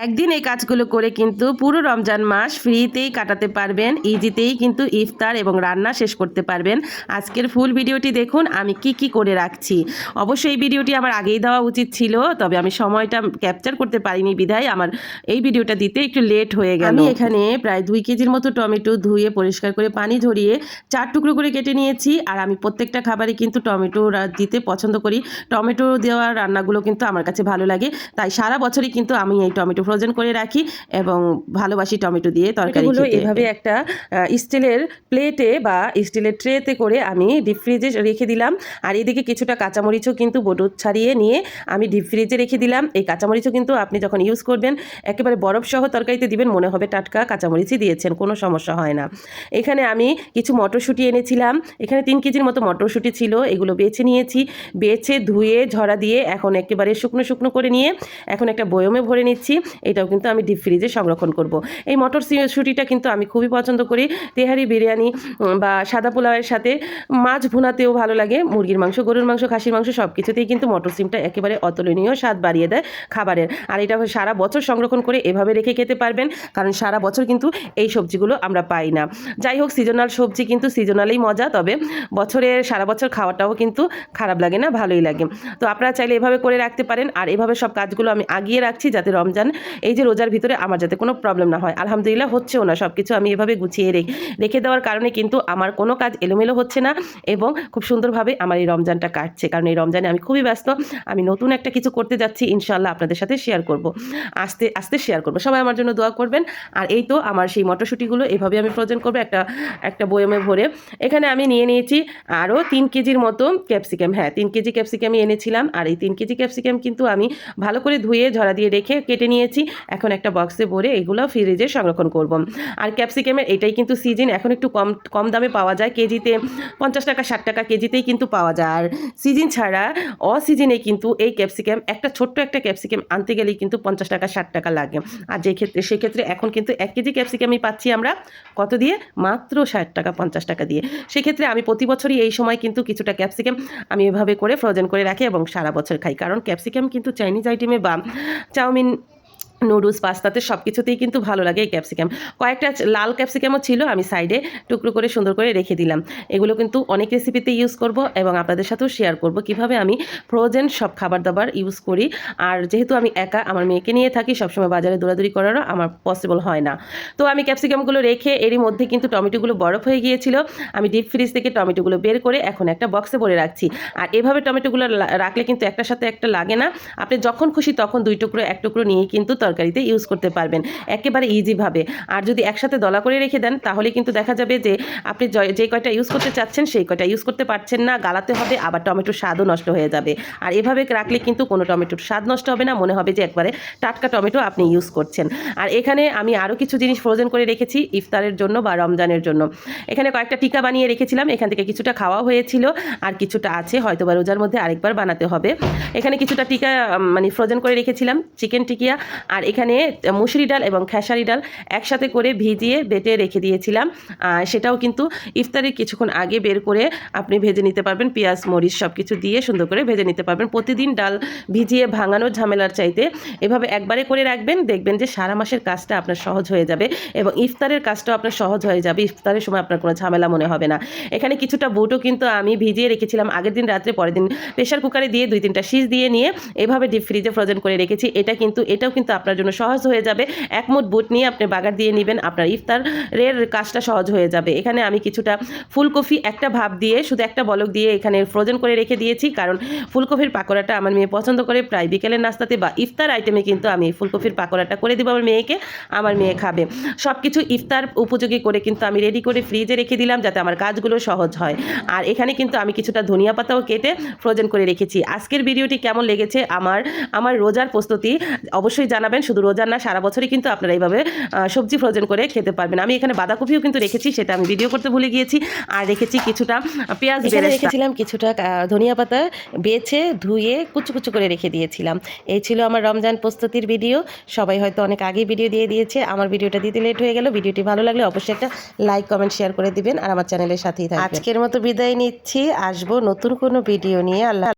একদিন এই কাজগুলো করে কিন্তু পুরো রমজান মাস ফ্রিতেই কাটাতে পারবেন, ইজিতেই কিন্তু ইফতার এবং রান্না শেষ করতে পারবেন। আজকের ফুল ভিডিওটি দেখুন আমি কি করে রাখছি। অবশ্যই এই ভিডিওটি আমার আগেই দেওয়া উচিত ছিল, তবে আমি সময়টা ক্যাপচার করতে পারিনি বিধায় আমার এই ভিডিওটা দিতে একটু লেট হয়ে গেল। আমি এখানে প্রায় 2 কেজির মতো টমেটো ধুয়ে পরিষ্কার করে পানি ঝরিয়ে 4 টুকরো করে কেটে নিয়েছি। আর আমি প্রত্যেকটা খাবারে কিন্তু টমেটো দিতে পছন্দ করি। টমেটো দেওয়া রান্নাগুলো কিন্তু আমার কাছে ভালো লাগে, তাই সারা বছরই কিন্তু আমি এই টমেটো ফ্রোজেন করে রাখি এবং ভালোবাসি টমেটো দিয়ে তরকারিগুলো। এভাবে একটা স্টিলের প্লেটে বা স্টিলের ট্রেতে করে আমি ডিপ ফ্রিজে রেখে দিলাম। আর এদিকে কিছুটা কাঁচামরিচও কিন্তু বরফ ছাড়িয়ে নিয়ে আমি ডিপ ফ্রিজে রেখে দিলাম। এই কাঁচামরিচও কিন্তু আপনি যখন ইউজ করবেন একেবারে বরফ সহ তরকারিতে দিবেন, মনে হবে টাটকা কাঁচামরিচই দিয়েছেন, কোনো সমস্যা হয় না। এখানে আমি কিছু মটরশুঁটি এনেছিলাম, এখানে 3 কেজির মতো মটরশুঁটি ছিল, এগুলো বেছে নিয়েছি। বেছে ধুয়ে ঝরা দিয়ে এখন একেবারে শুকনো শুকনো করে নিয়ে এখন একটা বয়মে ভরে নিচ্ছি। এটাও কিন্তু আমি ডিপ ফ্রিজে সংরক্ষণ করব। এই মটরশুঁটিটা কিন্তু আমি খুবই পছন্দ করি। তেহারি, বিরিয়ানি বা সাদা পোলাওয়ের সাথে মাছ ভুনাতেও ভালো লাগে। মুরগির মাংস, গরুর মাংস, খাসির মাংস সব কিছুতেই কিন্তু মটরশুঁটিটা একেবারে অতুলনীয় স্বাদ বাড়িয়ে দেয় খাবারের। আর এটা সারা বছর সংরক্ষণ করে এভাবে রেখে খেতে পারবেন, কারণ সারা বছর কিন্তু এই সবজিগুলো আমরা পাই না। যাই হোক, সিজনাল সবজি কিন্তু সিজনালেই মজা, তবে বছরের সারা বছর খাওয়াটাও কিন্তু খারাপ লাগে না, ভালোই লাগে। তো আপনারা চাইলে এভাবে করে রাখতে পারেন। আর এভাবে সব কাজগুলো আমি আগিয়ে রাখছি যাতে রমজান এই যে রোজার ভিতরে আমার যাতে কোনো প্রবলেম না হয়। আলহামদুলিল্লাহ হচ্ছেও না, সব কিছু আমি এভাবে গুছিয়ে রেখে দেওয়ার কারণে কিন্তু আমার কোনো কাজ এলোমেলো হচ্ছে না এবং খুব সুন্দরভাবে আমার এই রমজানটা কাটছে। কারণ এই রমজানে আমি খুবই ব্যস্ত, আমি নতুন একটা কিছু করতে যাচ্ছি, ইনশাআল্লাহ আপনাদের সাথে শেয়ার করব, আস্তে আস্তে শেয়ার করব। সবাই আমার জন্য দোয়া করবেন। আর এই তো আমার সেই মটরশুঁটিগুলো এভাবে আমি ফ্রোজেন করবো একটা বয়মে ভরে। এখানে আমি নিয়ে নিয়েছি আরও 3 কেজির মতো ক্যাপসিকাম। হ্যাঁ, 3 কেজি ক্যাপসিকামই এনেছিলাম। আর এই 3 কেজি ক্যাপসিকাম কিন্তু আমি ভালো করে ধুয়ে ঝরা দিয়ে রেখে কেটে নিয়েছি। এখন একটা বক্সে ভরে এগুলো ফ্রিজে সংরক্ষণ করব। আর ক্যাপসিকামের এটাই কিন্তু সিজন, এখন একটু কম দামে পাওয়া যায়, কেজিতে 50 টাকা 60 টাকা কেজিতেই কিন্তু পাওয়া যায়। আর সিজন ছাড়া অসিজনে কিন্তু এই ক্যাপসিকাম ছোট্ট একটা ক্যাপসিকাম আনতে গেলেই কিন্তু 50 টাকা 60 টাকা লাগে। আর সেক্ষেত্রে এখন কিন্তু 1 কেজি ক্যাপসিকামই পাচ্ছি আমরা কত দিয়ে, মাত্র 60 টাকা 50 টাকা দিয়ে। সেক্ষেত্রে আমি প্রতি বছরই এই সময় কিন্তু কিছুটা ক্যাপসিকাম আমি এভাবে করে ফ্রোজেন করে রাখি এবং সারা বছর খাই। কারণ ক্যাপসিকাম কিন্তু চাইনিজ আইটেমে বা চাউমিন, নুডলস, পাস্তাতে সব কিছুতেই কিন্তু ভালো লাগে এই ক্যাপসিকাম। কয়েকটা লাল ক্যাপসিকামও ছিল, আমি সাইডে টুকরো করে সুন্দর করে রেখে দিলাম। এগুলো কিন্তু অনেক রেসিপিতে ইউজ করব এবং আপনাদের সাথেও শেয়ার করব কিভাবে আমি ফ্রোজেন সব খাবার দাবার ইউজ করি। আর যেহেতু আমি একা, আমার মেয়েকে নিয়ে থাকি, সবসময় বাজারে দৌড়াদৌড়ি করারও আমার পসিবল হয় না। তো আমি ক্যাপসিকামগুলো রেখে এরই মধ্যে কিন্তু টমেটোগুলো বরফ হয়ে গিয়েছিল। আমি ডিপ ফ্রিজ থেকে টমেটোগুলো বের করে এখন একটা বক্সে ভরে রাখছি। আর এভাবে টমেটোগুলো রাখলে কিন্তু একটার সাথে একটা লাগে না, আপনি যখন খুশি তখন 2 টুকরো 1 টুকরো নিয়ে কিন্তু তরকারিতে ইউজ করতে পারবেন একেবারে ইজিভাবে। আর যদি একসাথে দলা করে রেখে দেন তাহলে কিন্তু দেখা যাবে যে আপনি যে কয়টা ইউজ করতে চাচ্ছেন সেই কয়টা ইউজ করতে পারছেন না, গালাতে হবে, আবার টমেটোর স্বাদও নষ্ট হয়ে যাবে। আর এভাবে রাখলে কিন্তু কোনো টমেটোর স্বাদ নষ্ট হবে না, মনে হবে যে একবারে টাটকা টমেটো আপনি ইউজ করছেন। আর এখানে আমি আরও কিছু জিনিস ফ্রোজেন করে রেখেছি ইফতারের জন্য বা রমজানের জন্য। এখানে কয়েকটা টিকা বানিয়ে রেখেছিলাম, এখান থেকে কিছুটা খাওয়াও হয়েছিল আর কিছুটা আছে, হয়তো বা রোজার মধ্যে আরেকবার বানাতে হবে। এখানে কিছুটা টিকা মানে ফ্রোজেন করে রেখেছিলাম, চিকেন টিকিয়া। আর এখানে মুসুরি ডাল এবং খেসারি ডাল একসাথে করে ভিজিয়ে বেটে রেখে দিয়েছিলাম, সেটাও কিন্তু ইফতারের কিছুক্ষণ আগে বের করে আপনি ভেজে নিতে পারবেন, পেঁয়াজ মরিচ সব কিছু দিয়ে সুন্দর করে ভেজে নিতে পারবেন। প্রতিদিন ডাল ভিজিয়ে ভাঙানোর ঝামেলার চাইতে এভাবে একবারে করে রাখবেন, দেখবেন যে সারা মাসের কাজটা আপনার সহজ হয়ে যাবে এবং ইফতারের কাজটাও আপনার সহজ হয়ে যাবে, ইফতারের সময় আপনার কোনো ঝামেলা মনে হবে না। এখানে কিছুটা বুটও কিন্তু আমি ভিজিয়ে রেখেছিলাম আগের দিন রাত্রে, পরের দিন প্রেশার কুকারে দিয়ে 2-3টা সিজ দিয়ে নিয়ে এভাবে ডিপ ফ্রিজে ফ্রোজেন করে রেখেছি। এটাও কিন্তু আপনার জন্য সহজ হয়ে যাবে। 1 মুঠ বুট নিয়ে আপনি বাগার দিয়ে নেবেন, আপনার ইফতারের কাজটা সহজ হয়ে যাবে। এখানে আমি কিছুটা ফুলকপি একটা ভাপ দিয়ে শুধু একটা বলক দিয়ে এখানে ফ্রোজেন করে রেখে দিয়েছি, কারণ ফুলকপির পাকোড়াটা আমার মেয়ে পছন্দ করে। প্রায় বিকেলের নাস্তাতে বা ইফতার আইটেমে কিন্তু আমি ফুলকপির পাকোড়াটা করে দেবো আমার মেয়েকে, আমার মেয়ে খাবে। সব কিছু ইফতার উপযোগী করে কিন্তু আমি রেডি করে ফ্রিজে রেখে দিলাম যাতে আমার কাজগুলো সহজ হয়। আর এখানে কিন্তু আমি কিছুটা ধনিয়া পাতাও কেটে ফ্রোজেন করে রেখেছি। আজকের ভিডিওটি কেমন লেগেছে আমার রোজার প্রস্তুতি অবশ্যই জানাবেন। শুধু রোজার না, সারা বছরই কিন্তু আপনারা এইভাবে সবজি ফ্রোজেন করে খেতে পারবেন। আমি এখানে বাঁধাকপিও কিন্তু রেখেছি, সেটা আমি ভিডিও করতে ভুলে গিয়েছি। আর রেখেছি কিছুটা পেঁয়াজ বেরেস্তা, রেখেছিলাম কিছুটা ধনিয়া পাতা বেছে ধুয়ে কুচু কুচু করে রেখে দিয়েছিলাম। এই ছিল আমার রমজান প্রস্তুতির ভিডিও। সবাই হয়তো অনেক আগেই ভিডিও দিয়ে দিয়েছে, আমার ভিডিওটা দিতে লেট হয়ে গেল। ভিডিওটি ভালো লাগলে অবশ্যই একটা লাইক কমেন্ট শেয়ার করে দিবেন আর আমার চ্যানেলের সাথেই থাকবেন। আজকের মতো বিদায় নিচ্ছি, আসবো নতুন কোনো ভিডিও নিয়ে। আল্লাহ।